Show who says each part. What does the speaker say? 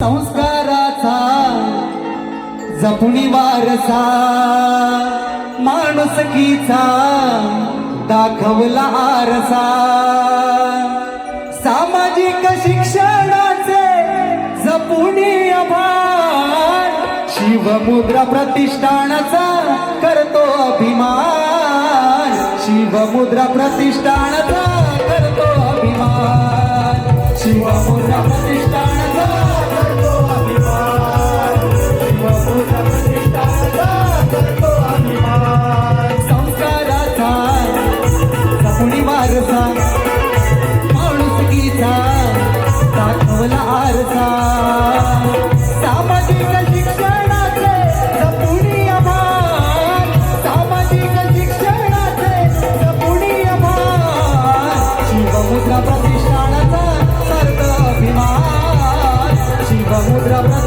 Speaker 1: संस्काराचा जपुनी वारसा माणुसकीचा दाखवला आरसा सामाजिक शिक्षणाचे जपुनी आभार शिवमुद्रा प्रतिष्ठानाचा करतो अभिमान शिवमुद्रा प्रतिष्ठानाचा करतो अभिमान शिवमुद्रा प्रतिष्ठानाचा करतो अभिमान शिवमुद्रा प्रतिष्ठानाचा करतो अभिमान संस्काराचा जपुनी वारसा माणुसकीचा दाखवला आरसा सामाजिक शिक्षणाचे जपुनी आभार सामाजिक शिक्षणाचे जपुनी आभार शिवमुद्रा प्रतिष्ठानाचा करतो अभिमान शिवमुद्रा